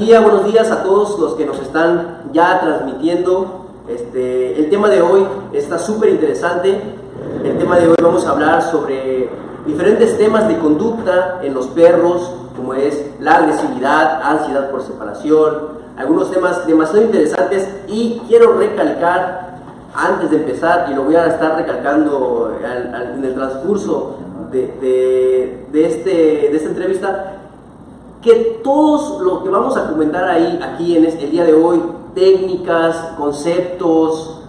Buenos días a todos los que nos están ya transmitiendo. El tema de hoy está súper interesante. El tema de hoy vamos a hablar sobre diferentes temas de conducta en los perros, como es la agresividad, ansiedad por separación, algunos temas demasiado interesantes. Y quiero recalcar, antes de empezar, y lo voy a estar recalcando en el transcurso de esta entrevista, que todos lo que vamos a comentar aquí en el día de hoy, técnicas, conceptos,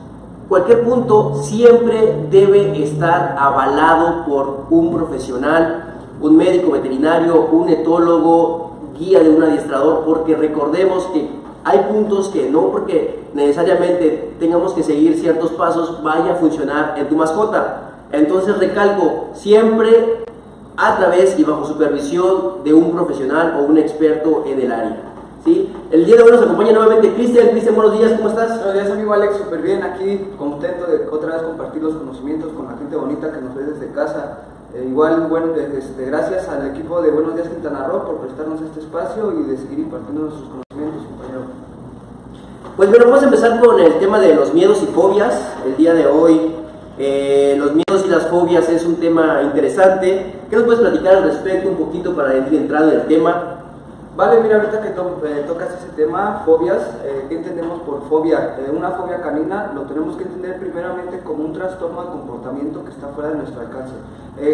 cualquier punto, siempre debe estar avalado por un profesional, un médico veterinario, un etólogo, guía de un adiestrador, porque recordemos que hay puntos que no porque necesariamente tengamos que seguir ciertos pasos vaya a funcionar en tu mascota. Entonces recalco, siempre a través y bajo supervisión de un profesional o un experto en el área, ¿sí? El día de hoy nos acompaña nuevamente Cristian. Cristian, buenos días, ¿cómo estás? Buenos días, amigo Alex, súper bien, aquí contento de otra vez compartir los conocimientos con la gente bonita que nos ve desde casa. Gracias al equipo de Buenos Días Quintana Roo por prestarnos este espacio y de seguir impartiendo nuestros conocimientos, compañero. Pues bueno, vamos a empezar con el tema de los miedos y fobias. El día de hoy, los miedos y las fobias es un tema interesante. ¿Qué nos puedes platicar al respecto un poquito para ir entrando en el tema? Vale, mira, ahorita que tocas ese tema, fobias, ¿qué entendemos por fobia? Una fobia canina lo tenemos que entender primeramente como un trastorno de comportamiento que está fuera de nuestro alcance.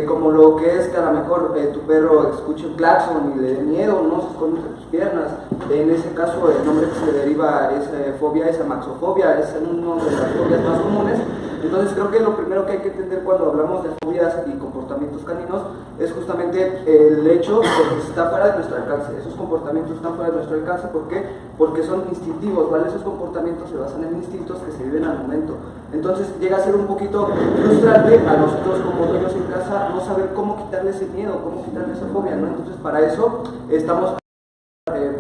Como lo que es que a lo mejor tu perro escuche un claxon y le dé miedo, no se esconde entre tus piernas. En ese caso, el nombre que se le deriva es fobia, es amaxofobia, es una de las fobias más comunes. Entonces creo que lo primero que hay que entender cuando hablamos de fobias y comportamientos caninos es justamente el hecho de que está fuera de nuestro alcance. Esos comportamientos están fuera de nuestro alcance, ¿por qué? Porque son instintivos, ¿vale? Esos comportamientos se basan en instintos que se viven al momento. Entonces llega a ser un poquito frustrante a nosotros como dueños en casa no saber cómo quitarle ese miedo, cómo quitarle esa fobia, ¿no? Entonces para eso estamos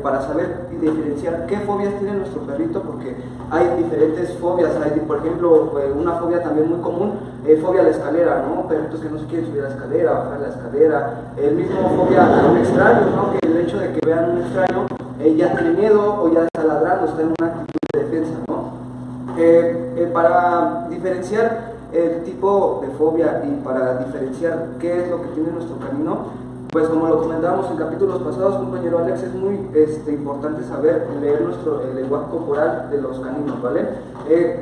para saber y diferenciar qué fobias tiene nuestro perrito, porque hay diferentes fobias. Hay, por ejemplo, una fobia también muy común, fobia a la escalera, ¿no? Perritos que no se quieren subir a la escalera, bajar la escalera. El mismo fobia a un extraño, ¿no? Que el hecho de que vean un extraño ya tiene miedo o ya está ladrando, está en una actitud de defensa, ¿no? Para diferenciar el tipo de fobia y para diferenciar qué es lo que tiene nuestro canino, pues como lo comentábamos en capítulos pasados, compañero Alex, es muy importante saber leer el lenguaje corporal de los caninos, ¿vale?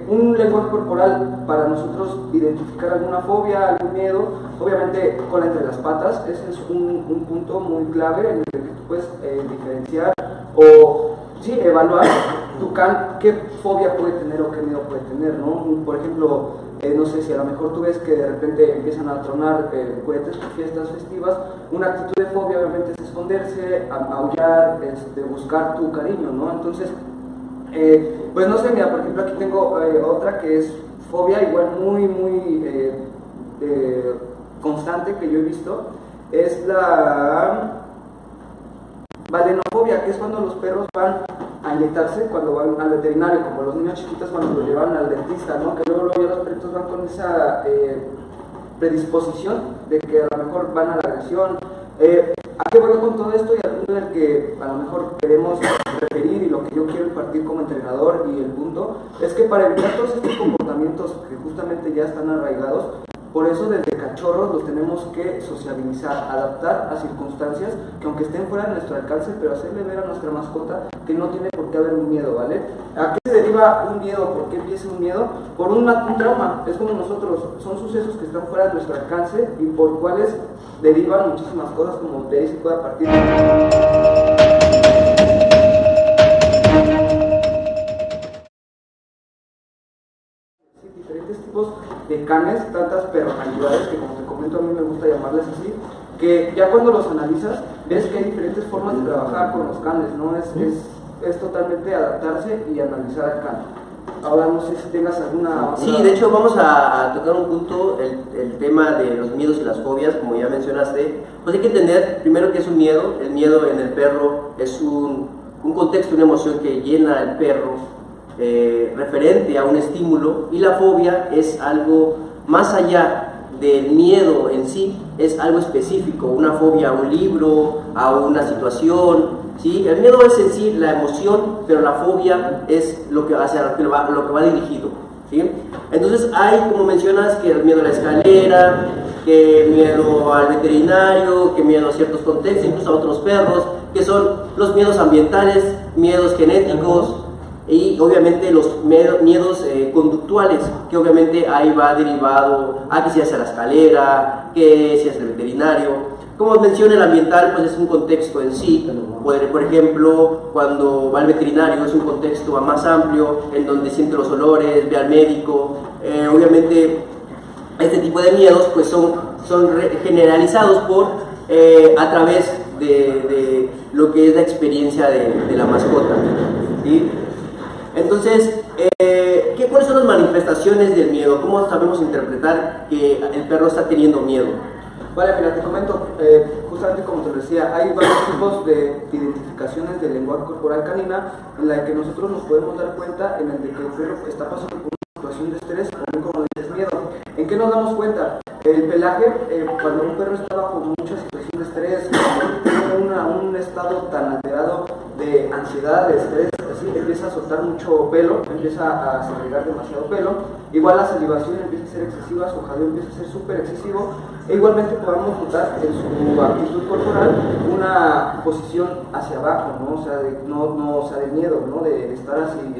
Un lenguaje corporal para nosotros identificar alguna fobia, algún miedo, obviamente cola entre las patas, ese es un punto muy clave en el que tú puedes diferenciar o sí, evaluar tu can qué fobia puede tener o qué miedo puede tener, ¿no? Por ejemplo, no sé si a lo mejor tú ves que de repente empiezan a tronar cohetes por fiestas festivas, una actitud de fobia obviamente es esconderse, aullar, buscar tu cariño, ¿no? Entonces, pues no sé, mira, por ejemplo aquí tengo otra que es fobia igual muy constante que yo he visto, es la valenofobia, que es cuando los perros van a inyectarse, cuando van al veterinario, como los niños chiquitos cuando lo llevan al dentista, ¿no? Que luego ya los perritos van con esa predisposición de que a lo mejor van a la agresión. ¿A qué voy con todo esto? Y al punto en el que a lo mejor queremos referir y lo que yo quiero impartir como entrenador y el punto es que para evitar todos estos comportamientos que justamente ya están arraigados, por eso desde cachorros los tenemos que sociabilizar, adaptar a circunstancias que aunque estén fuera de nuestro alcance, pero hacerle ver a nuestra mascota que no tiene por qué haber un miedo, ¿vale? ¿A qué se deriva un miedo? ¿Por qué empieza un miedo? Por un trauma, es como nosotros, son sucesos que están fuera de nuestro alcance y por cuales derivan muchísimas cosas, como de ahí se puede partir. Diferentes tipos de canes, tantas personalidades que, como te comento, a mí me gusta llamarles así, que ya cuando los analizas ves que hay diferentes formas de trabajar con los canes, ¿no? Es totalmente adaptarse y analizar al can. Ahora no sé si tengas alguna... Sí, de hecho vamos a tocar un punto, el tema de los miedos y las fobias, como ya mencionaste. Pues hay que entender primero qué es un miedo. El miedo en el perro es un contexto, una emoción que llena al perro referente a un estímulo, y la fobia es algo más allá del miedo en sí, es algo específico, una fobia a un libro, a una situación, ¿sí? El miedo es en sí la emoción, pero la fobia es lo que hacia lo que va dirigido, ¿sí? Entonces hay, como mencionas, que el miedo a la escalera, que miedo al veterinario, que miedo a ciertos contextos, incluso a otros perros, que son los miedos ambientales, miedos genéticos y obviamente los miedos conductuales, que obviamente ahí va derivado a que si hacia la escalera, que si hacia el veterinario. Como mencioné, el ambiental pues es un contexto en sí. Por ejemplo, cuando va al veterinario es un contexto más amplio, en donde siente los olores, ve al médico. Obviamente este tipo de miedos pues son generalizados a través de lo que es la experiencia de la mascota, ¿sí? Entonces, ¿cuáles son las manifestaciones del miedo? ¿Cómo sabemos interpretar que el perro está teniendo miedo? Vale, mira, te comento, justamente como te decía, hay varios tipos de identificaciones del lenguaje corporal canina en la que nosotros nos podemos dar cuenta en el de que el perro está pasando por una situación de estrés o bien como dices, miedo. ¿En qué nos damos cuenta? El pelaje, cuando un perro está bajo mucha situación de estrés, tiene un estado tan alterado de ansiedad, de estrés, así, empieza a soltar mucho pelo, empieza a segregar demasiado pelo, igual la salivación empieza a ser excesiva, su jadeo empieza a ser súper excesivo, e igualmente podemos notar en su actitud corporal una posición hacia abajo, ¿no? O sea, de miedo, ¿no? De estar así,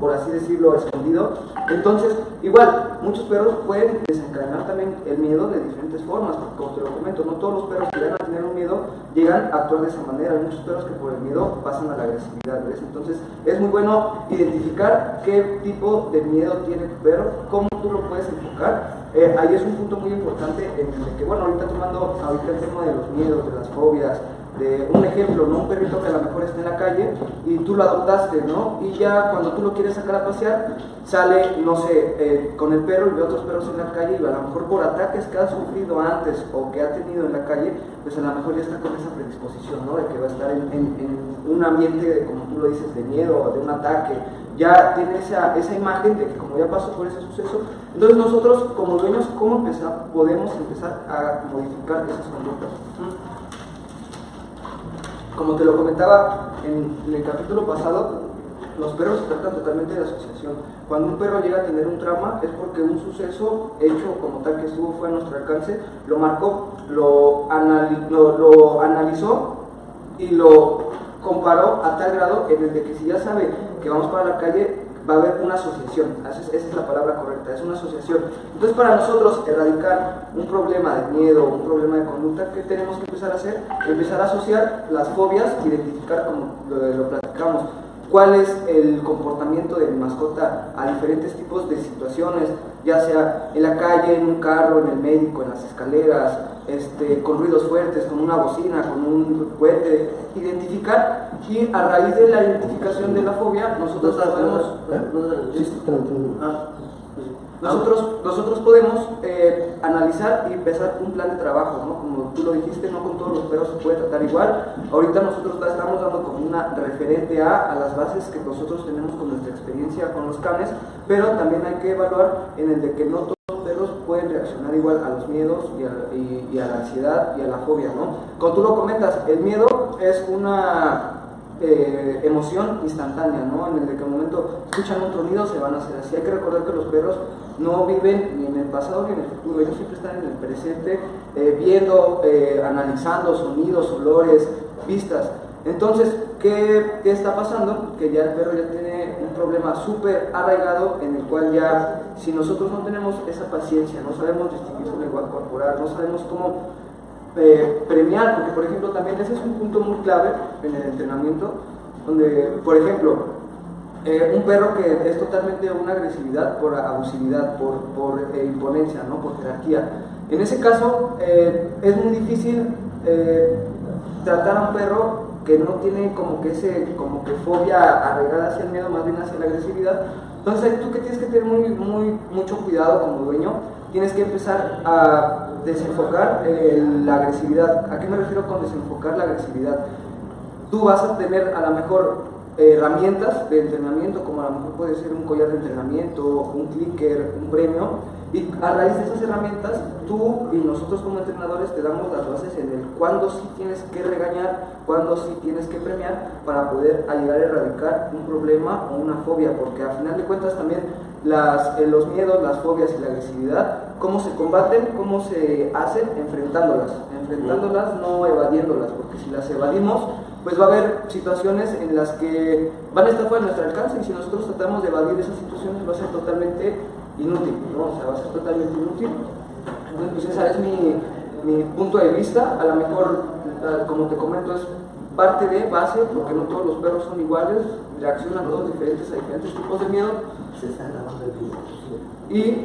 por así decirlo, escondido. Entonces, igual, muchos perros pueden desencadenar también el miedo de diferentes formas, porque como te lo comento, no todos los perros que llegan a tener un miedo llegan a actuar de esa manera. Hay muchos perros que por el miedo pasan a la agresividad, ¿ves? Entonces, es muy bueno identificar qué tipo de miedo tiene tu perro, cómo tú lo puedes enfocar. Ahí es un punto muy importante en el que, bueno, ahorita tomando el tema de los miedos, de las fobias, de un ejemplo, ¿no? Un perrito que a lo mejor está en la calle y tú lo adoptaste, ¿no? Y ya cuando tú lo quieres sacar a pasear, sale, no sé, con el perro y ve otros perros en la calle y a lo mejor por ataques que ha sufrido antes o que ha tenido en la calle, pues a lo mejor ya está con esa predisposición, ¿no? De que va a estar en un ambiente, como tú lo dices, de miedo, de un ataque. Ya tiene esa imagen de que como ya pasó por ese suceso, entonces nosotros como dueños, ¿cómo podemos empezar a modificar esas conductas? Como te lo comentaba en el capítulo pasado, los perros se tratan totalmente de asociación. Cuando un perro llega a tener un trauma es porque un suceso hecho como tal que estuvo fuera de nuestro alcance, lo marcó, lo analizó y lo comparó a tal grado en el de que si ya sabe que vamos para la calle, va a haber una asociación. Esa es la palabra correcta, es una asociación. Entonces, para nosotros erradicar un problema de miedo, un problema de conducta, ¿qué tenemos que empezar a hacer? Empezar a asociar las fobias, identificar, como lo platicamos, cuál es el comportamiento de mi mascota a diferentes tipos de situaciones, ya sea en la calle, en un carro, en el médico, en las escaleras, con ruidos fuertes, con una bocina, con un cohete, identificar, y a raíz de la identificación de la fobia nosotros podemos analizar y empezar un plan de trabajo, ¿no? Como tú lo dijiste, no con todos los perros se puede tratar igual. Ahorita nosotros estamos dando como una referente a las bases que nosotros tenemos con nuestra experiencia con los canes, pero también hay que evaluar en el de que no todos los perros pueden reaccionar igual a los miedos y a la ansiedad y a la fobia, ¿no? Como tú lo comentas, el miedo es una emoción instantánea, ¿no? En el de que al momento escuchan un tronido se van a hacer así. Hay que recordar que los perros no viven ni en el pasado ni en el futuro, ellos siempre están en el presente, viendo, analizando sonidos, olores, vistas. Entonces, ¿qué está pasando? Que ya el perro ya tiene un problema súper arraigado en el cual ya, si nosotros no tenemos esa paciencia, no sabemos distinguir su lenguaje corporal, no sabemos cómo premiar, porque por ejemplo también ese es un punto muy clave en el entrenamiento, donde por ejemplo un perro que es totalmente una agresividad por abusividad, por imponencia, ¿no? Por jerarquía, en ese caso es muy difícil tratar a un perro que no tiene como que fobia arraigada hacia el miedo, más bien hacia la agresividad. Entonces tú que tienes que tener mucho cuidado como dueño, tienes que empezar a desenfocar la agresividad. ¿A qué me refiero con desenfocar la agresividad? Tú vas a tener a lo mejor herramientas de entrenamiento, como a lo mejor puede ser un collar de entrenamiento, un clicker, un premio, y a raíz de esas herramientas tú y nosotros como entrenadores te damos las bases en el cuándo sí tienes que regañar, cuándo sí tienes que premiar para poder ayudar a erradicar un problema o una fobia, porque al final de cuentas también los miedos, las fobias y la agresividad, cómo se combaten, cómo se hacen, enfrentándolas, no evadiéndolas, porque si las evadimos, pues va a haber situaciones en las que van a estar fuera de nuestro alcance, y si nosotros tratamos de evadir esas situaciones va a ser totalmente inútil, ¿no? O sea, va a ser totalmente inútil. Entonces, pues ese es mi punto de vista. A lo mejor, como te comento, es parte de base, porque no todos los perros son iguales, reaccionan todos diferentes a diferentes tipos de miedo. Y,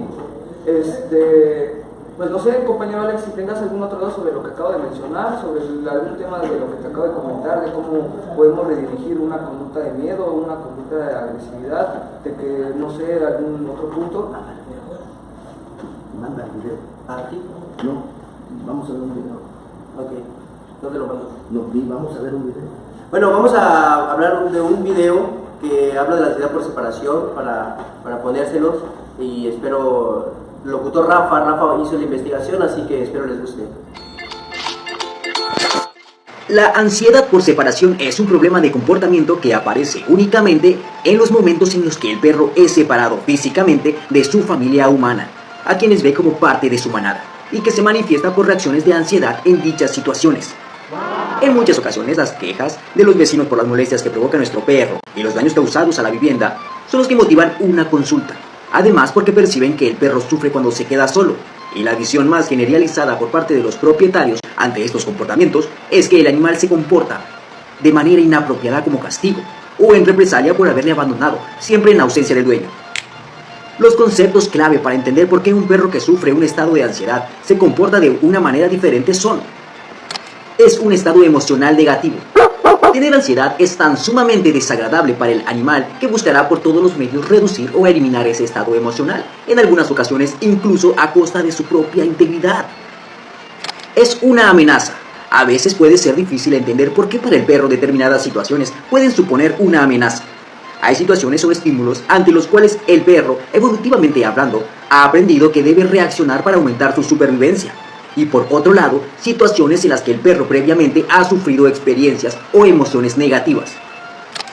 pues no sé, compañero Alex, si tengas algún otro dato sobre lo que acabo de mencionar, sobre algún tema de lo que te acabo de comentar, de cómo podemos redirigir una conducta de miedo, una conducta de agresividad, de que, no sé, algún otro punto. Manda el video. ¿Aquí? No, vamos a ver un video. Ok. ¿Dónde lo mando? No, vamos a ver un video. Bueno, vamos a hablar de un video que habla de la ansiedad por separación para ponérselos, y espero, el locutor Rafa hizo la investigación, así que espero les guste. La ansiedad por separación es un problema de comportamiento que aparece únicamente en los momentos en los que el perro es separado físicamente de su familia humana, a quienes ve como parte de su manada, y que se manifiesta por reacciones de ansiedad en dichas situaciones. En muchas ocasiones, las quejas de los vecinos por las molestias que provoca nuestro perro y los daños causados a la vivienda son los que motivan una consulta. Además, porque perciben que el perro sufre cuando se queda solo, y la visión más generalizada por parte de los propietarios ante estos comportamientos es que el animal se comporta de manera inapropiada como castigo o en represalia por haberle abandonado, siempre en ausencia del dueño. Los conceptos clave para entender por qué un perro que sufre un estado de ansiedad se comporta de una manera diferente son: es un estado emocional negativo. Tener ansiedad es tan sumamente desagradable para el animal que buscará por todos los medios reducir o eliminar ese estado emocional, en algunas ocasiones incluso a costa de su propia integridad. Es una amenaza. A veces puede ser difícil entender por qué para el perro determinadas situaciones pueden suponer una amenaza. Hay situaciones o estímulos ante los cuales el perro, evolutivamente hablando, ha aprendido que debe reaccionar para aumentar su supervivencia. Y por otro lado, situaciones en las que el perro previamente ha sufrido experiencias o emociones negativas.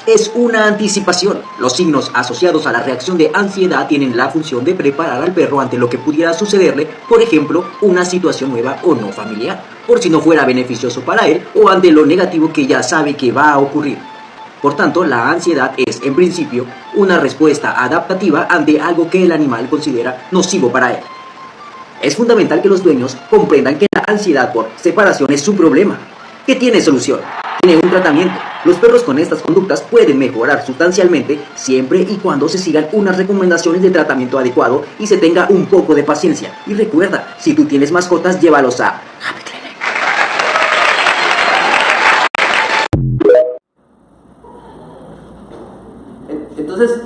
Es una anticipación. Los signos asociados a la reacción de ansiedad tienen la función de preparar al perro ante lo que pudiera sucederle, por ejemplo, una situación nueva o no familiar, por si no fuera beneficioso para él, o ante lo negativo que ya sabe que va a ocurrir. Por tanto, la ansiedad es, en principio, una respuesta adaptativa ante algo que el animal considera nocivo para él. Es fundamental que los dueños comprendan que la ansiedad por separación es su problema, que tiene solución, tiene un tratamiento. Los perros con estas conductas pueden mejorar sustancialmente siempre y cuando se sigan unas recomendaciones de tratamiento adecuado y se tenga un poco de paciencia. Y recuerda, si tú tienes mascotas, llévalos a Happy Clinic. Entonces,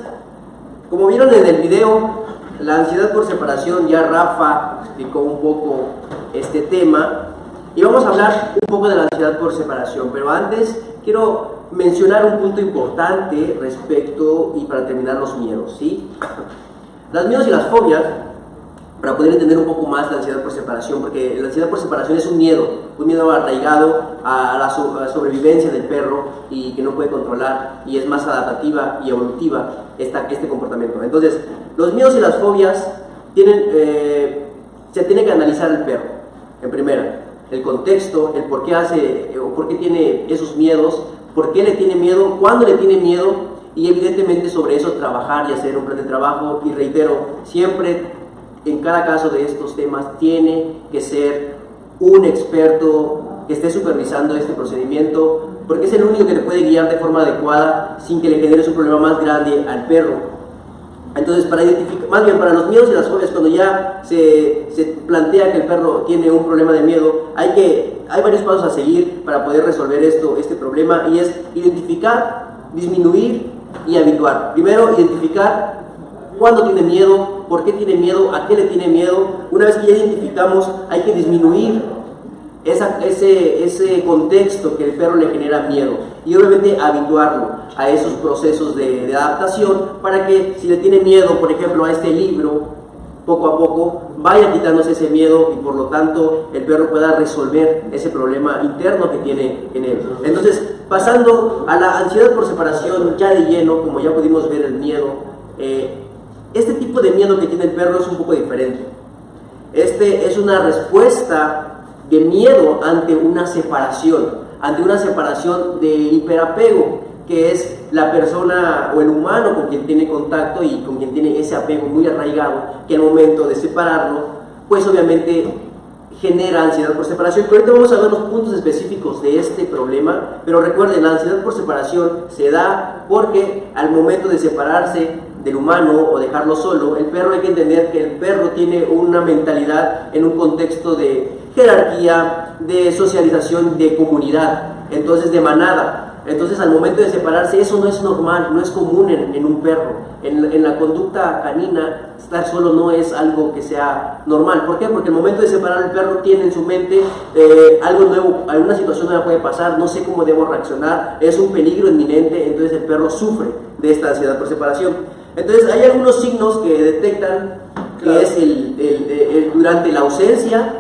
como vieron en el video, la ansiedad por separación, ya Rafa explicó un poco este tema, y vamos a hablar un poco de la ansiedad por separación, pero antes quiero mencionar un punto importante respecto, y para terminar, los miedos, ¿sí? Los miedos y las fobias, para poder entender un poco más la ansiedad por separación, porque la ansiedad por separación es un miedo arraigado a la sobrevivencia del perro y que no puede controlar, y es más adaptativa y evolutiva este comportamiento. Entonces, los miedos y las fobias se tiene que analizar el perro, en primera, el contexto, el por qué hace o por qué tiene esos miedos, por qué le tiene miedo, cuándo le tiene miedo, y evidentemente sobre eso trabajar y hacer un plan de trabajo. Y reitero, siempre en cada caso de estos temas tiene que ser un experto que esté supervisando este procedimiento, porque es el único que te puede guiar de forma adecuada sin que le generes un problema más grande al perro. Entonces, para identificar, más bien para los miedos y las fobias, cuando ya se plantea que el perro tiene un problema de miedo, hay varios pasos a seguir para poder resolver este problema, y es identificar, disminuir y habituar. Primero, identificar cuándo tiene miedo, por qué tiene miedo, a qué le tiene miedo. Una vez que ya identificamos, hay que disminuir ese contexto que el perro le genera miedo, y obviamente habituarlo a esos procesos de adaptación para que si le tiene miedo, por ejemplo, a este libro, poco a poco vaya quitándose ese miedo y por lo tanto el perro pueda resolver ese problema interno que tiene en él. Entonces, pasando a la ansiedad por separación ya de lleno, como ya pudimos ver el miedo, este tipo de miedo que tiene el perro es un poco diferente. Este es una respuesta de miedo ante una separación de hiperapego, que es la persona o el humano con quien tiene contacto y con quien tiene ese apego muy arraigado, que al momento de separarlo, pues obviamente genera ansiedad por separación. Pero ahorita vamos a ver los puntos específicos de este problema, pero recuerden, la ansiedad por separación se da porque al momento de separarse del humano o dejarlo solo, el perro, hay que entender que el perro tiene una mentalidad en un contexto de jerarquía, de socialización, de comunidad, entonces de manada. Entonces al momento de separarse, eso no es normal, no es común en un perro. En la conducta canina, estar solo no es algo que sea normal. ¿Por qué? Porque el momento de separar, el perro tiene en su mente algo nuevo, alguna situación nueva puede pasar, no sé cómo debo reaccionar, es un peligro inminente, entonces el perro sufre de esta ansiedad por separación. Entonces hay algunos signos que detectan que es durante la ausencia,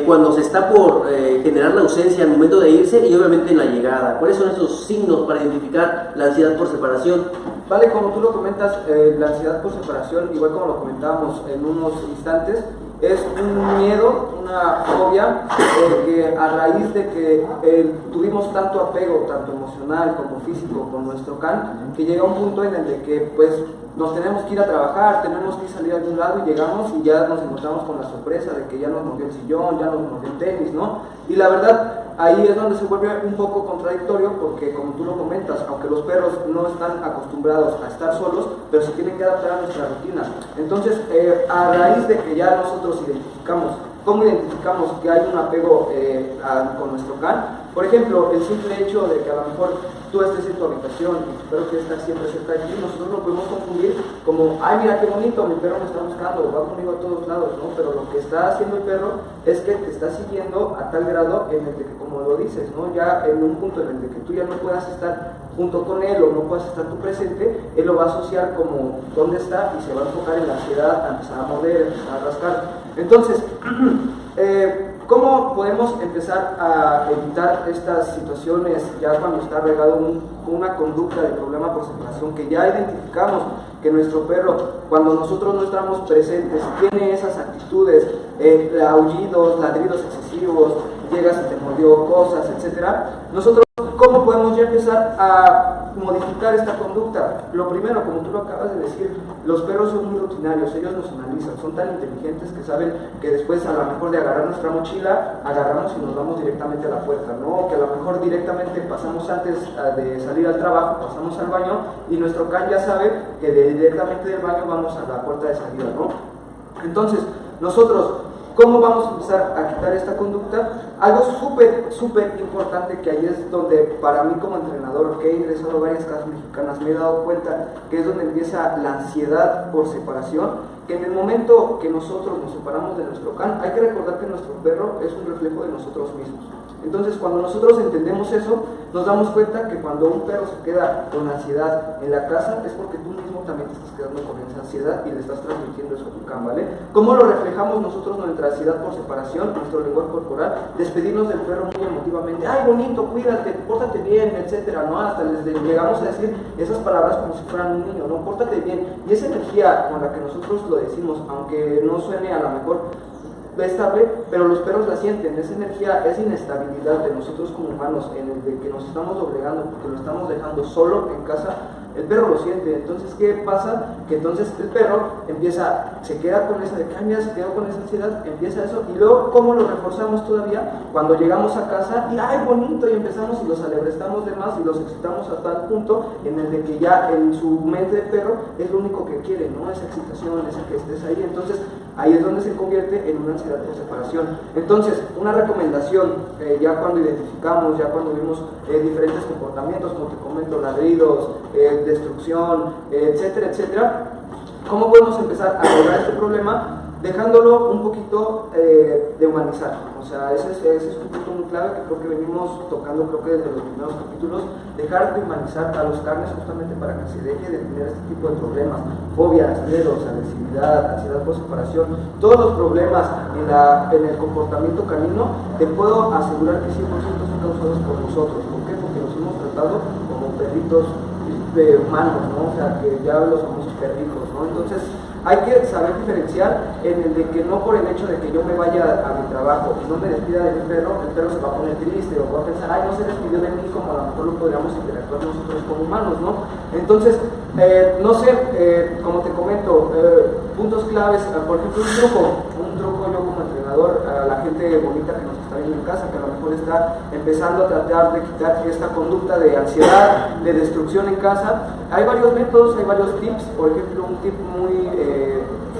cuando se está por generar la ausencia al momento de irse, y obviamente en la llegada. ¿Cuáles son esos signos para identificar la ansiedad por separación? Vale, como tú lo comentas, la ansiedad por separación, igual como lo comentábamos en unos instantes, es un miedo, una fobia, que a raíz de que tuvimos tanto apego, tanto emocional como físico con nuestro can, que llega un punto en el de que pues nos tenemos que ir a trabajar, tenemos que salir a algún lado y llegamos y ya nos encontramos con la sorpresa de que ya nos mordió el sillón, ya nos mordió el tenis, ¿no? Y la verdad, ahí es donde se vuelve un poco contradictorio, porque como tú lo comentas, aunque los perros no están acostumbrados a estar solos, pero se tienen que adaptar a nuestra rutina. Entonces, a raíz de que ya nosotros identificamos, ¿cómo identificamos que hay un apego con nuestro can? Por ejemplo, el simple hecho de que a lo mejor tú estés en tu habitación y tu perro quiere estar siempre cerca de ti, nosotros lo podemos confundir como, ay, mira qué bonito, mi perro me está buscando, va conmigo a todos lados, ¿no? Pero lo que está haciendo el perro es que te está siguiendo a tal grado en el de que, como lo dices, ¿no? Ya en un punto en el de que tú ya no puedas estar junto con él o no puedas estar tú presente, él lo va a asociar como dónde está y se va a enfocar en la ansiedad, a empezar a morder, a empezar a rascar. Entonces, ¿cómo podemos empezar a evitar estas situaciones ya cuando está regado una conducta de problema por separación, que ya identificamos que nuestro perro, cuando nosotros no estamos presentes, tiene esas actitudes, aullidos, ladridos excesivos, llegas y te mordió cosas, etcétera? Nosotros, ¿cómo podemos ya empezar a modificar esta conducta? Lo primero, como tú lo acabas de decir, los perros son muy rutinarios, ellos nos analizan, son tan inteligentes que saben que después, a lo mejor de agarrar nuestra mochila, agarramos y nos vamos directamente a la puerta, ¿no? Que a lo mejor directamente pasamos antes de salir al trabajo, pasamos al baño y nuestro can ya sabe que directamente del baño vamos a la puerta de salida, ¿no? Entonces, nosotros, ¿cómo vamos a empezar a quitar esta conducta? Algo súper importante, que ahí es donde para mí como entrenador, que he ingresado a varias casas mexicanas, me he dado cuenta que es donde empieza la ansiedad por separación, que en el momento que nosotros nos separamos de nuestro can, hay que recordar que nuestro perro es un reflejo de nosotros mismos. Entonces, cuando nosotros entendemos eso, nos damos cuenta que cuando un perro se queda con ansiedad en la casa, es porque tú mismo también te estás quedando con esa ansiedad y le estás transmitiendo eso a tu can, ¿vale? ¿Cómo lo reflejamos nosotros nuestra ansiedad por separación, nuestro lenguaje corporal? Despedirnos del perro muy emotivamente, ay, bonito, cuídate, pórtate bien, etcétera, ¿no? Hasta les llegamos a decir esas palabras como si fueran un niño, ¿no? Pórtate bien. Y esa energía con la que nosotros lo decimos, aunque no suene a lo mejor estable, pero los perros la sienten, esa energía, esa inestabilidad de nosotros como humanos, en el de que nos estamos doblegando porque lo estamos dejando solo en casa, el perro lo siente. Entonces, ¿qué pasa? Que entonces el perro se queda con esa decaña, se queda con esa ansiedad, empieza eso, y luego, ¿cómo lo reforzamos todavía? Cuando llegamos a casa y ¡ay, bonito! Y empezamos y los alebrestamos de más y los excitamos a tal punto en el de que ya en su mente de perro es lo único que quiere, ¿no? Esa excitación, esa que estés ahí. Entonces, ahí es donde se convierte en una ansiedad por separación. Entonces, una recomendación, ya cuando identificamos, ya cuando vimos diferentes comportamientos, como te comento, ladridos, destrucción, etcétera, etcétera, ¿cómo podemos empezar a lograr este problema? dejándolo un poquito de humanizar. O sea, ese es un punto muy clave que creo que venimos tocando, creo que desde los primeros capítulos, dejar de humanizar a los carnes justamente para que se deje de tener este tipo de problemas, fobias, miedos, agresividad, ansiedad por separación, todos los problemas en el comportamiento canino, te puedo asegurar que 100% son causados por nosotros. ¿Por qué? Porque los hemos tratado como perritos humanos, ¿no? O sea, que ya los famosos perrijos, ¿no? Entonces, hay que saber diferenciar en el de que no por el hecho de que yo me vaya a mi trabajo y no me despida de mi perro, el perro se va a poner triste o va a pensar, ay, no se despidió de mí, como a lo mejor lo podríamos interactuar nosotros como humanos, ¿no? Entonces, no sé, como te comento, puntos claves, por ejemplo, un truco yo como entrenador, a la gente bonita que nos está viendo en casa, que a lo mejor está empezando a tratar de quitar esta conducta de ansiedad, de destrucción en casa. Hay varios métodos, hay varios tips. Por ejemplo, un tip muy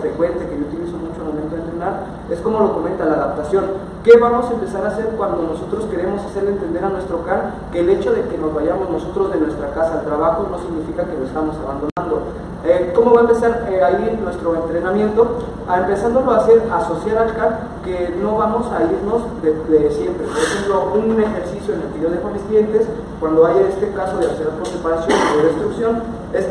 frecuente que yo utilizo mucho al momento de entrenar es, como lo comenta, la adaptación. ¿Qué vamos a empezar a hacer cuando nosotros queremos hacerle entender a nuestro can que el hecho de que nos vayamos nosotros de nuestra casa al trabajo no significa que lo estamos abandonando? ¿Cómo va a empezar ahí nuestro entrenamiento? Empezándolo a hacer, asociar al can que no vamos a irnos de siempre. Por ejemplo, un ejercicio en el que yo dejo a mis clientes, cuando haya este caso de ansiedad por separación o de destrucción,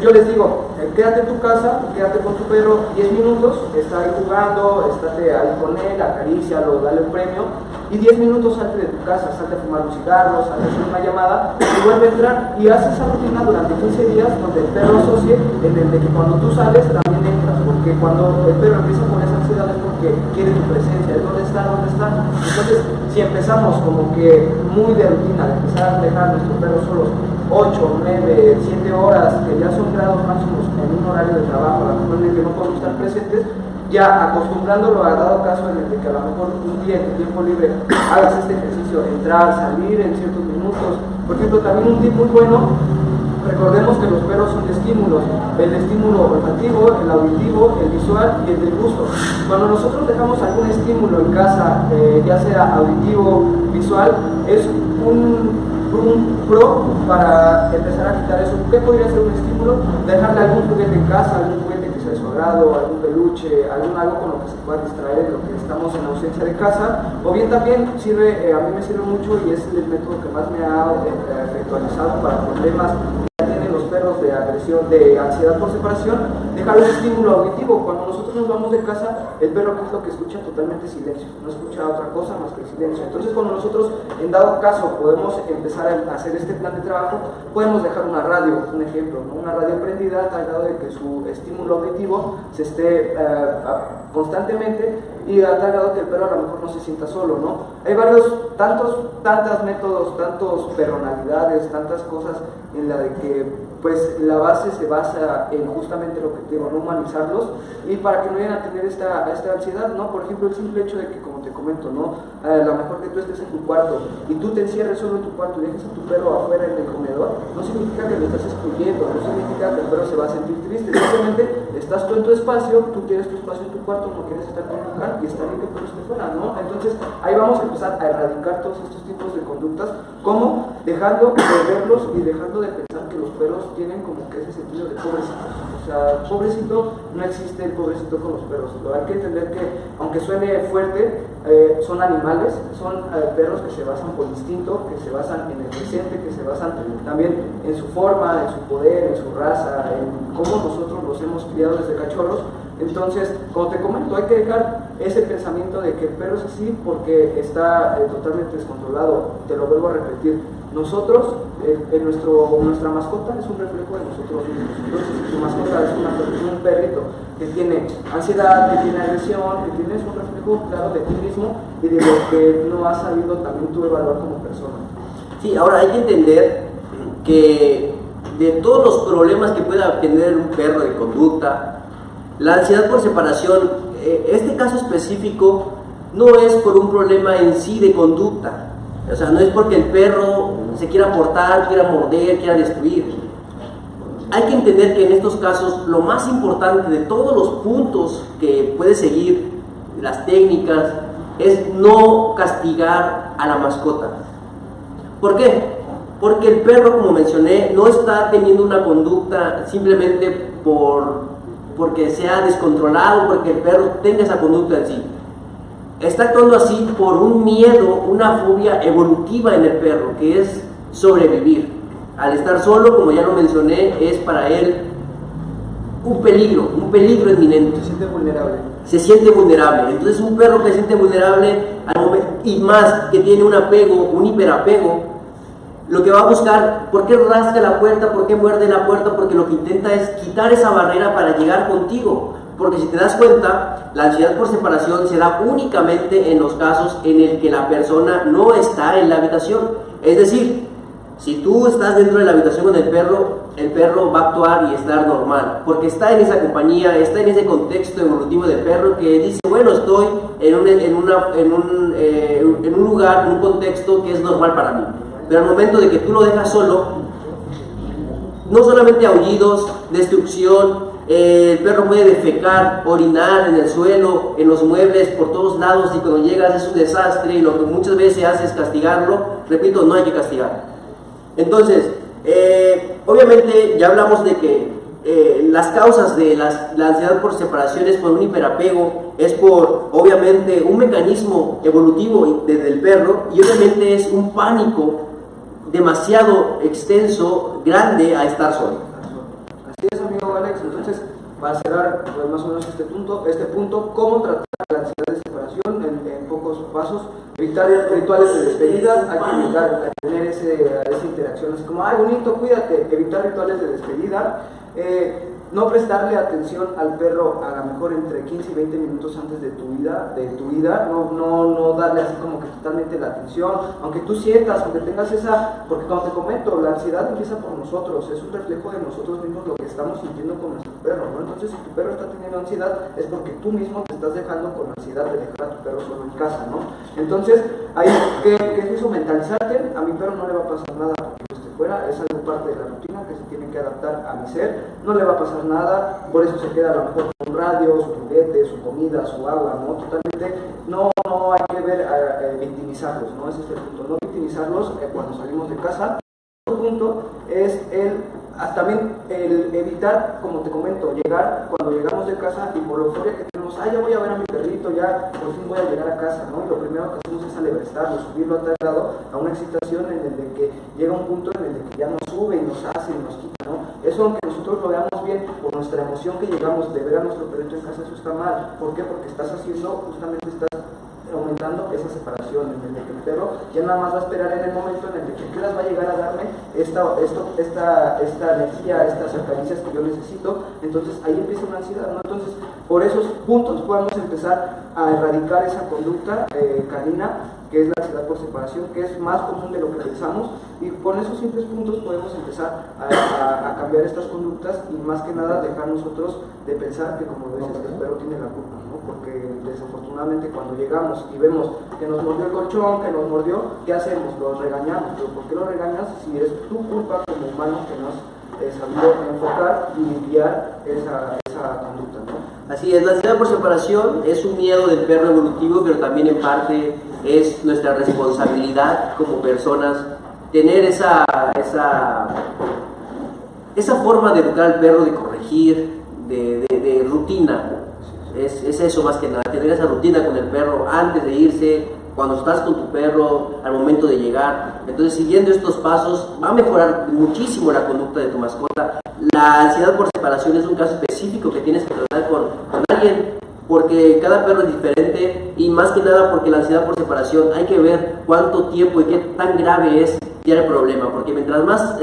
yo les digo, quédate en tu casa, quédate con tu perro 10 minutos, está ahí jugando, estate ahí con él, acarícialo, dale un premio, y 10 minutos salte de tu casa, salte a fumar un cigarro, salte a hacer una llamada, y vuelve a entrar, y haces esa rutina durante 15 días, donde el perro asocie en el de que cuando tú sales también entras, porque cuando el perro empieza con esa ansiedad es porque quiere tu presencia, es dónde está, dónde está. Entonces, si empezamos como que muy de rutina, de empezar a dejar a nuestro perro solos 8, 9, 7 horas, que ya son grados máximos en un horario de trabajo, a lo mejor en el que no podemos estar presentes, ya acostumbrándolo a dado caso en el de que a lo mejor un día en tu tiempo libre hagas este ejercicio, entrar, salir en ciertos minutos. Por ejemplo, también un tip muy bueno, recordemos que los perros son estímulos, el estímulo olfativo, el auditivo, el visual y el del gusto. Cuando nosotros dejamos algún estímulo en casa, ya sea auditivo, visual, es un pro para empezar a quitar eso. ¿Qué podría ser un estímulo? Dejarle algún juguete en casa, algún juguete que sea de su agrado, algún peluche, algo con lo que se pueda distraer en lo que estamos en ausencia de casa. O bien también sirve, a mí me sirve mucho y es el método que más me ha efectualizado para problemas perros de agresión, de ansiedad por separación, dejar un estímulo auditivo. Cuando nosotros nos vamos de casa, el perro, ¿qué es lo que escucha? Totalmente silencio, no escucha otra cosa más que el silencio. Entonces, cuando nosotros, en dado caso, podemos empezar a hacer este plan de trabajo, podemos dejar una radio, un ejemplo, ¿no? Una radio prendida a tal grado de que su estímulo auditivo se esté constantemente, y a tal grado que el perro a lo mejor no se sienta solo, ¿no? Hay tantos métodos, tantos personalidades, tantas cosas en la de que pues la base se basa en justamente el objetivo, no humanizarlos, y para que no vayan a tener esta ansiedad, ¿no? Por ejemplo, el simple hecho de que, como te comento, ¿no? A lo mejor que tú estés en tu cuarto y tú te encierres solo en tu cuarto y dejes a tu perro afuera en el comedor, no significa que lo estás excluyendo, no significa que el perro se va a sentir triste, simplemente estás tú en tu espacio, tú quieres tu espacio en tu cuarto, no quieres estar con tu can, y está bien que el perro esté fuera, ¿no? Entonces, ahí vamos a empezar a erradicar todos estos tipos de conductas, como dejando de verlos y dejando de pensar que los perros tienen como que ese sentido de pobrecitos. O sea, pobrecito, no existe el pobrecito con los perros. Hay que entender que, aunque suene fuerte, son animales, son perros que se basan por instinto, que se basan en el presente, que se basan también en su forma, en su poder, en su raza, en cómo nosotros los hemos criado desde cachorros. Entonces, como te comento, hay que dejar ese pensamiento de que el perro es así porque está totalmente descontrolado. Te lo vuelvo a repetir, nosotros, nuestra mascota es un reflejo de nosotros mismos. Entonces, si tu mascota es un perrito que tiene ansiedad, que tiene agresión, que tienes un reflejo claro de ti mismo y de lo que no has sabido también tú evaluar como persona. Sí, ahora hay que entender que de todos los problemas que pueda tener un perro de conducta, la ansiedad por separación, este caso específico no es por un problema en sí de conducta, o sea, no es porque el perro se quiera portar, quiera morder, quiera destruir. Hay que entender que en estos casos lo más importante de todos los puntos que puede seguir, las técnicas, es no castigar a la mascota. ¿Por qué? Porque el perro, como mencioné, no está teniendo una conducta simplemente por porque sea descontrolado, porque el perro tenga esa conducta en sí. Está actuando así por un miedo, una fobia evolutiva en el perro, que es sobrevivir. Al estar solo, como ya lo mencioné, es para él un peligro inminente. Se siente vulnerable. Se siente vulnerable. Entonces un perro que se siente vulnerable al momento, y más que tiene un apego, un hiperapego, lo que va a buscar, ¿por qué rasga la puerta? ¿Por qué muerde la puerta? Porque lo que intenta es quitar esa barrera para llegar contigo. Porque si te das cuenta, la ansiedad por separación se da únicamente en los casos en el que la persona no está en la habitación. Es decir, si tú estás dentro de la habitación con el perro va a actuar y estar normal, porque está en esa compañía, está en ese contexto evolutivo del perro que dice, bueno, estoy en un lugar, en un contexto que es normal para mí. Pero al momento de que tú lo dejas solo, no solamente aullidos, destrucción, el perro puede defecar, orinar en el suelo, en los muebles, por todos lados, y cuando llegas es un desastre, y lo que muchas veces se hace es castigarlo. Repito, no hay que castigar. Entonces, obviamente ya hablamos de que las causas de la ansiedad por separación es por un hiperapego, es por, obviamente, un mecanismo evolutivo del perro, y obviamente es un pánico demasiado extenso, grande, a estar solo. Así es, amigo Alex. Entonces, para cerrar pues, más o menos este punto, ¿cómo tratar la ansiedad de separación en pocos pasos? Evitar rituales de despedida, hay que evitar tener esa interacción así como, ay, bonito, cuídate. Evitar rituales de despedida, no prestarle atención al perro a lo mejor entre 15 y 20 minutos antes de tu ida, no darle así como que totalmente la atención, aunque tú sientas, aunque tengas esa, porque como te comento, la ansiedad empieza por nosotros, es un reflejo de nosotros mismos lo que estamos sintiendo con nuestro perro, ¿no? Entonces si tu perro está teniendo ansiedad es porque tú mismo te estás dejando con ansiedad de dejar a tu perro solo en casa, ¿no? Entonces, ¿qué es eso? Mentalizarte, a mi perro no le va a pasar nada porque yo esté fuera, es algo parte de la rutina que se tiene que adaptar a mi ser, no le va a pasar nada, por eso se queda a lo mejor con un radio, su juguete, su comida, su agua, ¿no? Totalmente, no hay que ver victimizarlos, ¿no? Ese es el punto, no victimizarlos cuando salimos de casa. Otro punto es también el evitar, como te comento, llegar cuando llegamos de casa y por la euforia que tenemos, ya voy a ver a mi perrito, ya por fin voy a llegar a casa, ¿no? Y lo primero que hacemos es alebrestarlo, subirlo a tal grado a una excitación en el de que llega un punto en el de que ya nos sube y nos hace y nos quita, ¿no? Eso, aunque nosotros lo veamos bien por nuestra emoción que llegamos de ver a nuestro perrito en casa, eso está mal. ¿Por qué? Porque estás aumentando esa separación en el que el perro ya nada más va a esperar en el momento en el que qué va a llegar a darme esta energía, estas acaricias que yo necesito. Entonces ahí empieza una ansiedad, ¿no? Entonces por esos puntos podemos empezar a erradicar esa conducta canina que es la ansiedad por separación, que es más común de lo que pensamos, y con esos simples puntos podemos empezar a cambiar estas conductas y más que nada dejar nosotros de pensar que, como lo dices, el perro tiene la culpa, ¿no? Porque desafortunadamente cuando llegamos y vemos que nos mordió el colchón, que nos mordió, ¿qué hacemos? Los regañamos. ¿Pero por qué lo regañas si es tu culpa como humano que no has sabido enfocar y guiar esa conducta, ¿no? Así es, la ansiedad por separación es un miedo del perro evolutivo, pero también en parte es nuestra responsabilidad como personas tener esa forma de educar al perro, de corregir, de rutina. Es eso más que nada, tener esa rutina con el perro antes de irse, cuando estás con tu perro, al momento de llegar. Entonces, siguiendo estos pasos, va a mejorar muchísimo la conducta de tu mascota. La ansiedad por separación es un caso específico que tienes que tratar con alguien, porque cada perro es diferente, y más que nada porque la ansiedad por separación hay que ver cuánto tiempo y qué tan grave es ya el problema, porque mientras más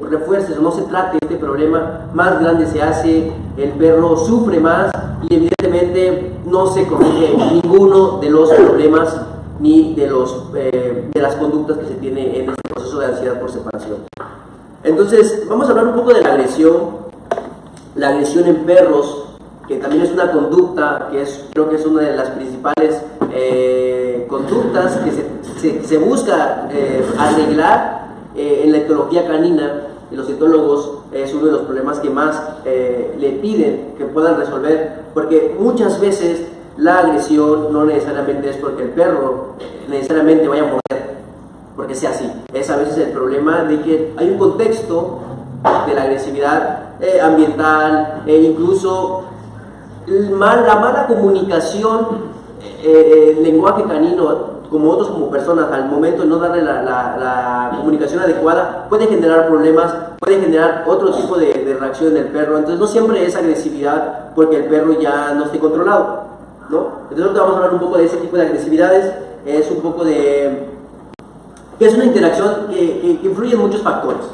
refuerces o no se trate este problema, más grande se hace, el perro sufre más y evidentemente no se corrige ninguno de los problemas ni de las conductas que se tiene en este proceso de ansiedad por separación. Entonces, vamos a hablar un poco de la agresión en perros, que también es una conducta que creo que es una de las principales conductas que se busca arreglar en la etología canina. Y los etólogos es uno de los problemas que más le piden que puedan resolver, porque muchas veces la agresión no necesariamente es porque el perro necesariamente vaya a morder, porque sea así. Es a veces el problema de que hay un contexto de la agresividad ambiental, incluso la mala comunicación, el lenguaje canino, como otros como personas, al momento de no darle la comunicación adecuada, puede generar problemas, puede generar otro tipo de reacción en el perro. Entonces no siempre es agresividad porque el perro ya no esté controlado, ¿no? Entonces vamos a hablar un poco de ese tipo de agresividades. Es un poco de... que es una interacción que influye en muchos factores.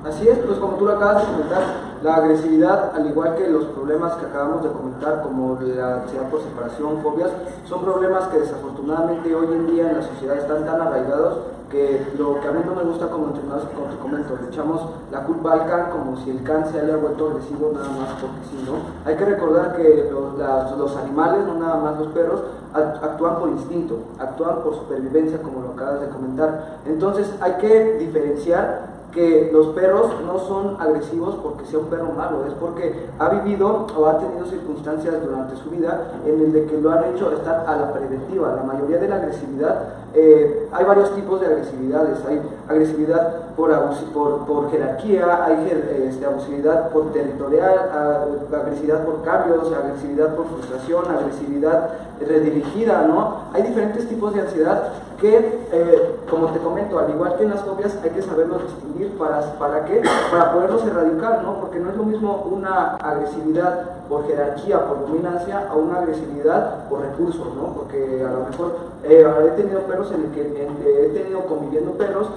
Así es, pues como tú lo acabas de comentar, la agresividad, al igual que los problemas que acabamos de comentar, como la ansiedad por separación, fobias, son problemas que desafortunadamente hoy en día en la sociedad están tan arraigados que lo que a mí no me gusta como entrenador es como te comento, le echamos la culpa al can como si el can se haya vuelto agresivo nada más porque sí, ¿no? Hay que recordar que los animales, no nada más los perros, actúan por instinto, actúan por supervivencia como lo acabas de comentar. Entonces hay que diferenciar que los perros no son agresivos porque sea un perro malo, es porque ha vivido o ha tenido circunstancias durante su vida en el de que lo han hecho estar a la preventiva. La mayoría de la agresividad, hay varios tipos de agresividades, hay agresividad por jerarquía, hay abusividad por territorial, agresividad por cambios, agresividad por frustración, agresividad redirigida, ¿no? Hay diferentes tipos de ansiedad que, como te comento, al igual que en las fobias, hay que saberlos distinguir. ¿Para qué? Para poderlos erradicar, ¿no? Porque no es lo mismo una agresividad por jerarquía, por dominancia, a una agresividad por recursos, ¿no? Porque a lo mejor he tenido perros en el que he tenido conviviendo perros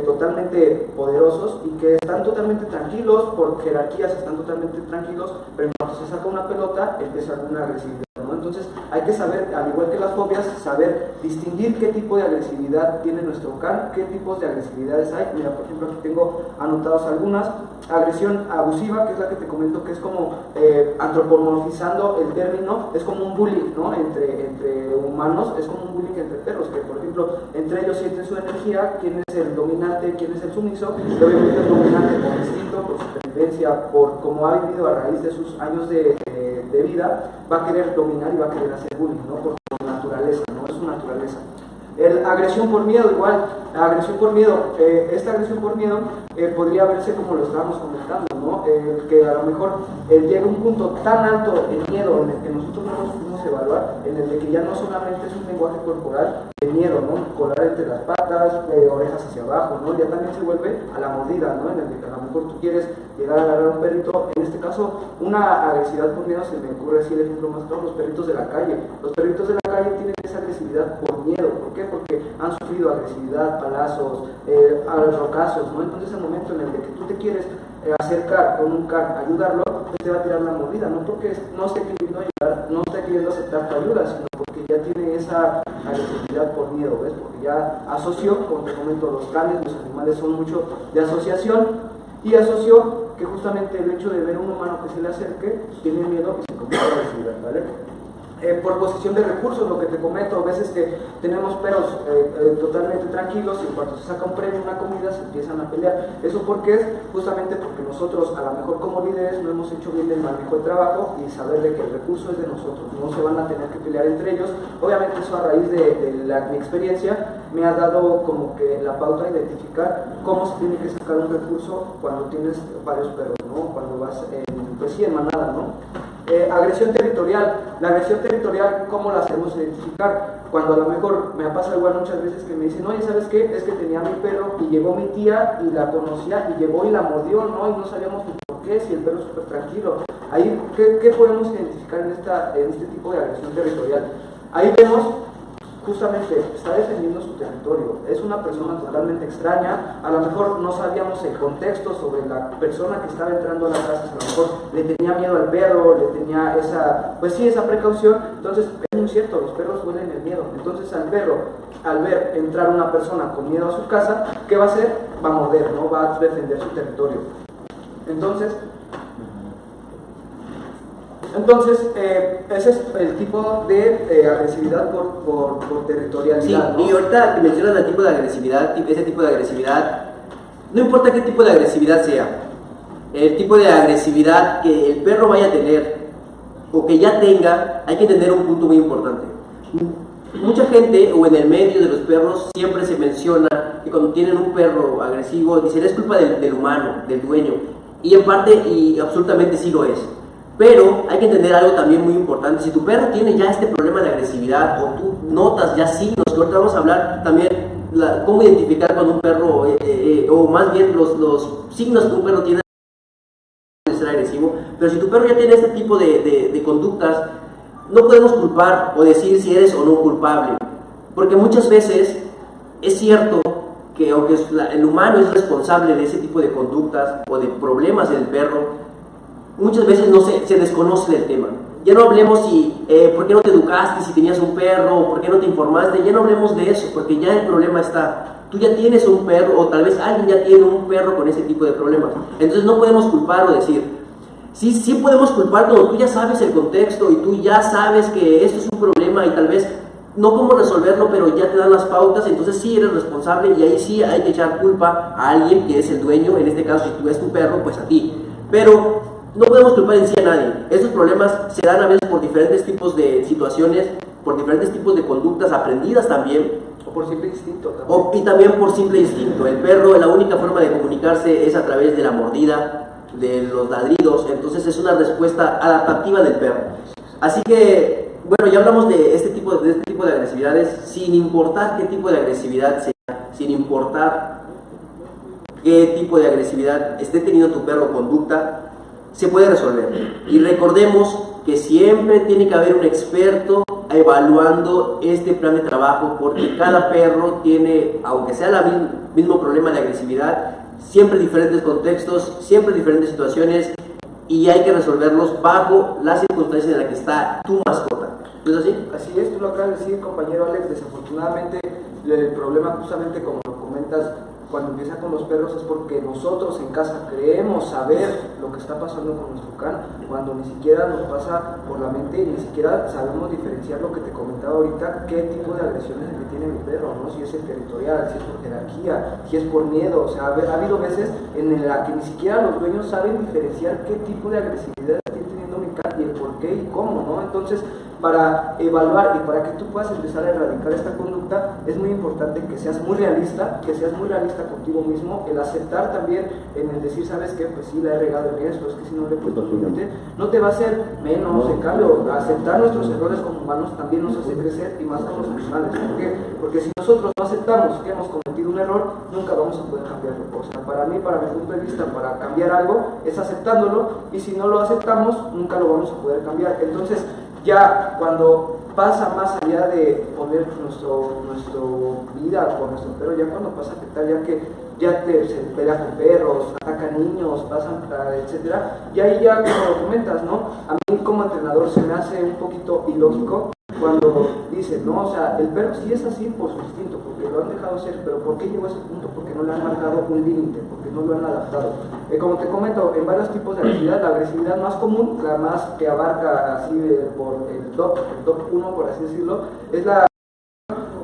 totalmente poderosos y que están totalmente tranquilos, por jerarquías están totalmente tranquilos, pero en cuanto se saca una pelota, empieza alguna agresividad, ¿no? Entonces hay que saber, al igual que las fobias, saber distinguir qué tipo de agresividad tiene nuestro can, qué tipos de agresividades hay. Mira, por ejemplo, aquí tengo anotadas algunas. Agresión abusiva, que es la que te comento, que es como antropomorfizando el término, es como un bullying, ¿no? Entre humanos, es como un bullying entre perros, que por ejemplo, entre ellos sienten su energía, quién es el dominante, quién es el sumiso, y obviamente el dominante por instinto, por supervivencia, por cómo ha vivido a raíz de sus años de vida, va a querer dominar y va a querer hacer bullying, ¿no? Por naturaleza, ¿no? Es su naturaleza. Agresión por miedo, igual, agresión por miedo, esta agresión por miedo podría verse como lo estábamos comentando, ¿no? Que a lo mejor llega a un punto tan alto el miedo en el que nosotros no nos pudimos evaluar, en el de que ya no solamente es un lenguaje corporal, el miedo, ¿no? Colar entre las patas, orejas hacia abajo, ¿no? Ya también se vuelve a la mordida, ¿no? En el que a lo mejor tú quieres llegar a agarrar a un perrito, en este caso, una agresividad por miedo, se me ocurre así el ejemplo más claro, los perritos de la calle. Los perritos de la calle tienen esa agresividad por miedo, ¿por qué? Porque han sufrido agresividad, palazos, rocazos, ¿no? Entonces el momento en el que tú te quieres acercar con un can, ayudarlo, pues te va a tirar la mordida, no porque no esté queriendo ayudar, no esté queriendo aceptar tu ayuda, sino porque ya tiene esa agresividad por miedo, ¿ves? Porque ya asoció, como te comento, los canes, los animales son mucho de asociación, y asoció que justamente el hecho de ver a un humano que se le acerque, tiene miedo y se convierte en agresividad, ¿vale? Por posición de recursos, lo que te comento, a veces que tenemos perros totalmente tranquilos y en cuanto se saca un premio, una comida, se empiezan a pelear. ¿Eso por qué es? Justamente porque nosotros, a lo mejor como líderes, no hemos hecho bien el manejo de trabajo y saber de que el recurso es de nosotros, no se van a tener que pelear entre ellos. Obviamente eso a raíz de mi experiencia me ha dado como que la pauta a identificar cómo se tiene que sacar un recurso cuando tienes varios perros, ¿no? Cuando vas en manada, ¿no? Agresión territorial. La agresión territorial, ¿cómo la hacemos identificar? Cuando a lo mejor me ha pasado igual muchas veces que me dicen, oye, ¿sabes qué? Es que tenía mi perro y llegó mi tía y la conocía y llegó y la mordió, ¿no? Y no sabíamos ni por qué, si el perro es súper tranquilo. Ahí, ¿qué podemos identificar en este tipo de agresión territorial? Ahí vemos justamente está defendiendo su territorio, es una persona totalmente extraña, a lo mejor no sabíamos el contexto sobre la persona que estaba entrando a la casa, a lo mejor le tenía miedo al perro, le tenía esa precaución, entonces es muy cierto, los perros huelen el miedo, entonces al perro, al ver entrar una persona con miedo a su casa, ¿qué va a hacer? Va a morder, ¿no? Va a defender su territorio. Entonces, ese es el tipo de agresividad por territorialidad, sí, ¿no? Y ahorita que mencionas el tipo de agresividad, ese tipo de agresividad, no importa qué tipo de agresividad sea, el tipo de agresividad que el perro vaya a tener o que ya tenga, hay que tener un punto muy importante. Mucha gente, o en el medio de los perros, siempre se menciona que cuando tienen un perro agresivo, dicen es culpa del humano, del dueño, y en parte, y absolutamente sí lo es. Pero hay que entender algo también muy importante. Si tu perro tiene ya este problema de agresividad o tú notas ya signos, que ahorita vamos a hablar también cómo identificar cuando un perro, o más bien los signos que un perro tiene de ser agresivo, pero si tu perro ya tiene este tipo de conductas, no podemos culpar o decir si eres o no culpable, porque muchas veces es cierto que aunque el humano es responsable de ese tipo de conductas o de problemas del perro, muchas veces no se desconoce del tema. Ya no hablemos por qué no te educaste si tenías un perro, o por qué no te informaste, ya no hablemos de eso, porque ya el problema está. Tú ya tienes un perro, o tal vez alguien ya tiene un perro con ese tipo de problemas. Entonces no podemos culpar o decir. Sí podemos culpar cuando tú ya sabes el contexto y tú ya sabes que esto es un problema y tal vez no cómo resolverlo, pero ya te dan las pautas, entonces sí eres responsable y ahí sí hay que echar culpa a alguien que es el dueño, en este caso si tú eres tu perro, pues a ti. Pero no podemos culpar en sí a nadie. Estos problemas se dan a veces por diferentes tipos de situaciones, por diferentes tipos de conductas aprendidas también. O por simple instinto también. Y también por simple instinto. El perro, la única forma de comunicarse es a través de la mordida, de los ladridos, entonces es una respuesta adaptativa del perro. Así que, bueno, ya hablamos de este tipo de agresividades, sin importar qué tipo de agresividad sea, sin importar qué tipo de agresividad esté teniendo tu perro o conducta, se puede resolver. Y recordemos que siempre tiene que haber un experto evaluando este plan de trabajo, porque cada perro tiene, aunque sea el mismo problema de agresividad, siempre diferentes contextos, siempre diferentes situaciones, y hay que resolverlos bajo las circunstancias en las que está tu mascota. ¿No es así? Así es, tú lo acabas de decir, compañero Alex. Desafortunadamente el problema, justamente como lo comentas, cuando empieza con los perros es porque nosotros en casa creemos saber lo que está pasando con nuestro can, cuando ni siquiera nos pasa por la mente y ni siquiera sabemos diferenciar lo que te comentaba ahorita, qué tipo de agresiones es el que tiene mi perro, ¿no? Si es el territorial, si es por jerarquía, si es por miedo. O sea, ha habido veces en la que ni siquiera los dueños saben diferenciar qué tipo de agresividad está teniendo mi can y el por qué y cómo, ¿no? Entonces, para evaluar y para que tú puedas empezar a erradicar esta conducta, es muy importante que seas muy realista contigo mismo, el aceptar también, en el decir, ¿sabes qué? Pues sí, la he regado en esto, es que si no le he puesto límite, no te va a hacer menos. En cambio, aceptar nuestros errores como humanos también nos hace crecer, y más como los animales. ¿Por qué? Porque si nosotros no aceptamos que hemos cometido un error, nunca vamos a poder cambiarlo. O sea, para mí, para mi punto de vista, para cambiar algo, es aceptándolo, y si no lo aceptamos, nunca lo vamos a poder cambiar. Entonces, ya cuando pasa más allá de poner nuestro vida con nuestro perro, ya cuando pasa a afectar, ya que se pelea con perros, ataca niños, pasan, etcétera, y ahí ya como lo comentas, ¿no? A mí como entrenador se me hace un poquito ilógico cuando dicen, no, o sea, el perro sí es así por su instinto, porque lo han dejado ser, pero ¿por qué llegó a ese punto? Porque no le han marcado un límite, porque no lo han adaptado. Como te comento, en varios tipos de agresividad, la agresividad más común, la más que abarca así por el top 1, por así decirlo, es la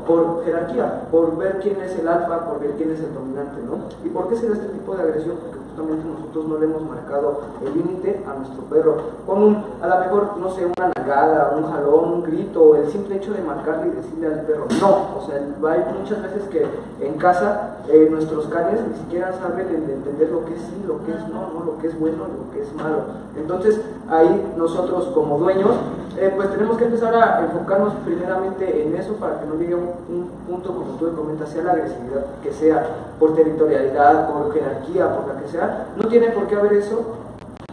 por jerarquía, por ver quién es el alfa, por ver quién es el dominante, ¿no? ¿Y por qué se da este tipo de agresión? Porque justamente nosotros no le hemos marcado el límite a nuestro perro, con a lo mejor, no sé, una nalgada, un jalón, un grito, el simple hecho de marcarle y decirle al perro, no. O sea, hay muchas veces que en casa nuestros canes ni siquiera saben entender lo que es sí, lo que es no, lo que es bueno y lo que es malo. Entonces, ahí nosotros como dueños, pues tenemos que empezar a enfocarnos primeramente en eso, para que no llegue a un punto, como tú comentas, sea la agresividad, que sea por territorialidad, por jerarquía, por la que sea. No tiene por qué haber eso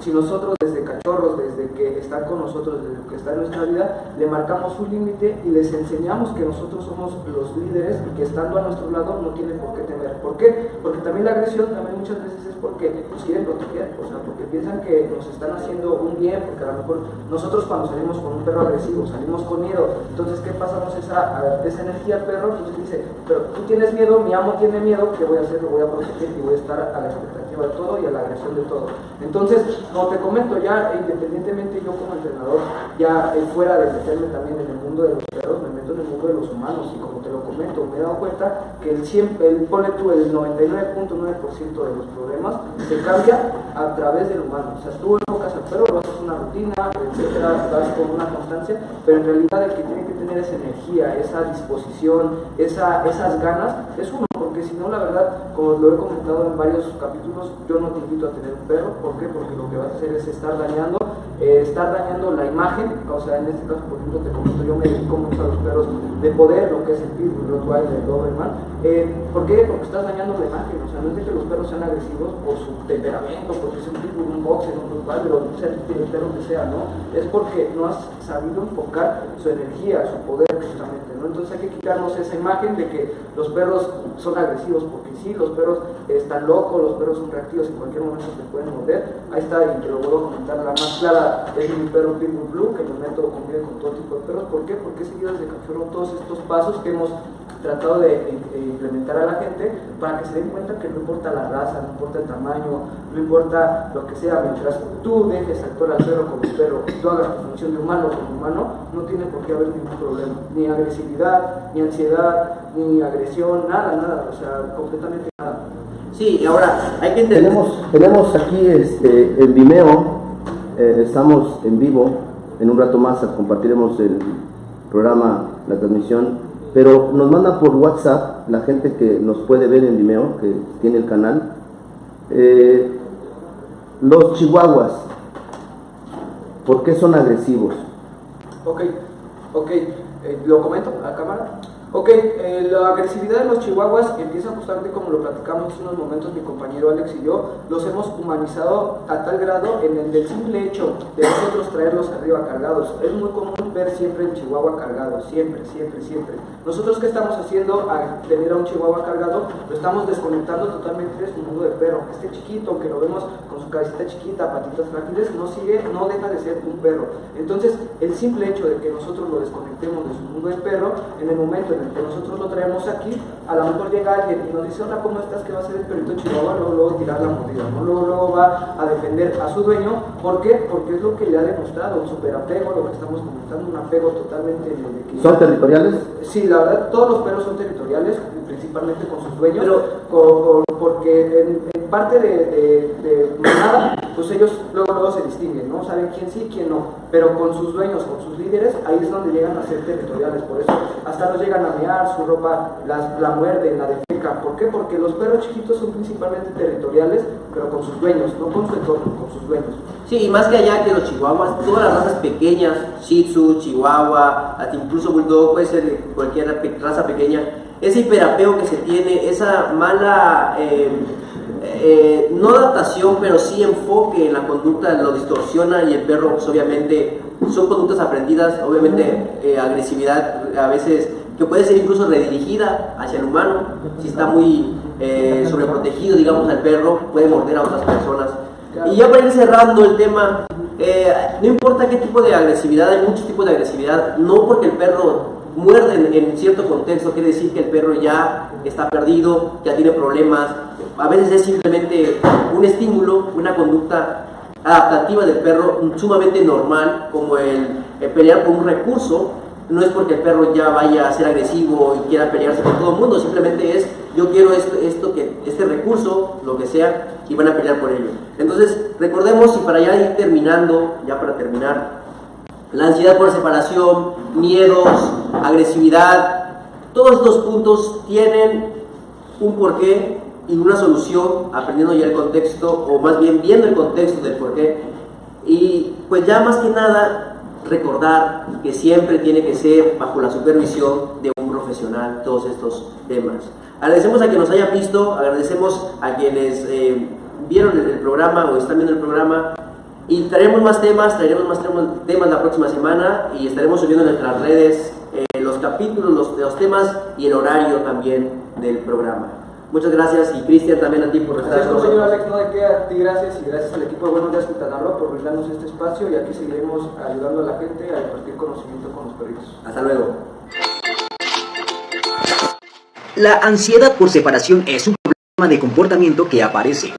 si nosotros desde cachorros, desde que están con nosotros, desde que está en nuestra vida, le marcamos un límite y les enseñamos que nosotros somos los líderes y que estando a nuestro lado no tienen por qué temer. ¿Por qué? Porque también la agresión también muchas veces es porque nos quieren proteger, o sea, porque piensan que nos están haciendo un bien, porque a lo mejor nosotros cuando salimos con un perro agresivo, salimos con miedo. Entonces, ¿qué pasamos esa energía al perro? Entonces dice, pero tú tienes miedo, mi amo tiene miedo, ¿qué voy a hacer? Lo voy a proteger y voy a estar a la expectativa de todo y a la agresión de todo. Entonces, como te comento, ya independientemente yo como entrenador, ya fuera de meterme también en el mundo de los perros, me meto en el mundo de los humanos, y como te lo comento, me he dado cuenta que ponle tú, el 99.9% de los problemas se cambia a través del humano. O sea, tú enfocas al perro, lo haces una rutina, etcétera, das con una constancia, pero en realidad el que tiene que tener esa energía, esa disposición, esas ganas, es uno. Porque si no, la verdad, como lo he comentado en varios capítulos, yo no te invito a tener un perro. ¿Por qué? Porque lo que vas a hacer es estar dañando estar dañando la imagen. O sea, en este caso, por ejemplo, te comento, yo me dedico mucho a los perros de poder, lo que es el Pitbull, el Rottweiler, el Doberman. ¿Por qué? Porque estás dañando la imagen. O sea, no es de que los perros sean agresivos por su temperamento, porque es un Pitbull, un Boxer, un Rottweiler, o sea el perro que sea, ¿no? Es porque no has sabido enfocar su energía, su poder, justamente, ¿no? Entonces hay que quitarnos esa imagen de que los perros son agresivos, porque sí, los perros están locos, los perros son reactivos, en cualquier momento te pueden morder. Ahí está, y te lo vuelvo a comentar, la más clara es mi perro Pitbull Blue, que mi método convive con todo tipo de perros. ¿Por qué? Porque he seguido desde cachorro todos estos pasos que hemos tratado de implementar a la gente para que se den cuenta que no importa la raza, no importa el tamaño, no importa lo que sea, mientras tú dejes actuar al perro como perro y tú hagas tu función de humano como humano, no tiene por qué haber ningún problema, ni agresividad, ni ansiedad, ni agresión, nada, o sea, completamente nada. Sí, ahora hay que entender. Tenemos aquí en Vimeo, estamos en vivo, en un rato más compartiremos el programa, la transmisión, pero nos manda por WhatsApp la gente que nos puede ver en Vimeo, que tiene el canal, los chihuahuas, ¿por qué son agresivos? Ok, lo comento a cámara. Ok, la agresividad de los chihuahuas empieza justamente como lo platicamos hace unos momentos mi compañero Alex y yo. Los hemos humanizado a tal grado en el del simple hecho de nosotros traerlos arriba cargados. Es muy común ver siempre el chihuahua cargado, siempre. Nosotros, ¿qué estamos haciendo al tener a un chihuahua cargado? Lo estamos desconectando totalmente de su mundo de perro. Este chiquito, aunque lo vemos con su cabecita chiquita, patitas frágiles, no deja de ser un perro. Entonces, el simple hecho de que nosotros lo desconectemos de su mundo de perro, en el momento en el que nosotros lo traemos aquí, a lo mejor llega alguien y nos dice, hola, ¿cómo estás? ¿Qué va a hacer el perrito chihuahua? Luego tirar la mordida, ¿no? Luego va a defender a su dueño. ¿Por qué? Porque es lo que le ha demostrado, un superapego, lo que estamos comentando, un apego totalmente de ¿Son territoriales? Sí, la verdad, todos los perros son territoriales, principalmente con sus dueños, porque en parte de manada, pues ellos luego se distinguen, ¿no? Saben quién sí, quién no, pero con sus dueños, con sus líderes, ahí es donde llegan a ser territoriales. Por eso hasta nos llegan a mear, su ropa la muerden, la defecan. ¿Por qué? Porque los perros chiquitos son principalmente territoriales, pero con sus dueños, no con su entorno, con sus dueños. Sí, y más que allá que los chihuahuas, todas las razas pequeñas, Shih Tzu, Chihuahua, hasta incluso Bulldog, puede ser de cualquier raza pequeña, ese hiperapego que se tiene, esa mala, no adaptación, pero sí enfoque en la conducta, lo distorsiona, y el perro, pues obviamente, son conductas aprendidas, obviamente agresividad a veces que puede ser incluso redirigida hacia el humano, si está muy sobreprotegido, digamos, al perro, puede morder a otras personas. Y ya para ir cerrando el tema, no importa qué tipo de agresividad, hay muchos tipos de agresividad, no porque el perro muerde en cierto contexto quiere decir que el perro ya está perdido, ya tiene problemas. A veces es simplemente un estímulo, una conducta adaptativa del perro sumamente normal, como el pelear por un recurso. No es porque el perro ya vaya a ser agresivo y quiera pelearse con todo el mundo, simplemente es, yo quiero este recurso, lo que sea, y van a pelear por ello. Entonces, recordemos, y para ya ir terminando, ya para terminar, la ansiedad por separación, miedos, agresividad, todos estos puntos tienen un porqué y una solución, aprendiendo ya el contexto, o más bien viendo el contexto del porqué. Y pues ya más que nada, recordar que siempre tiene que ser bajo la supervisión de un profesional todos estos temas. Agradecemos a quienes nos hayan visto, agradecemos a quienes vieron el programa o están viendo el programa, y traeremos más temas la próxima semana, y estaremos subiendo en nuestras redes los capítulos, los temas y el horario también del programa. Muchas gracias, y Cristian, también a ti por estar con nosotros. Señor Alex, no de qué, a ti gracias, y gracias al equipo de Buenos Días Quintana Roo por brindarnos este espacio, y aquí seguiremos ayudando a la gente a compartir conocimiento con los perritos. Hasta luego. La ansiedad por separación es un problema de comportamiento que aparece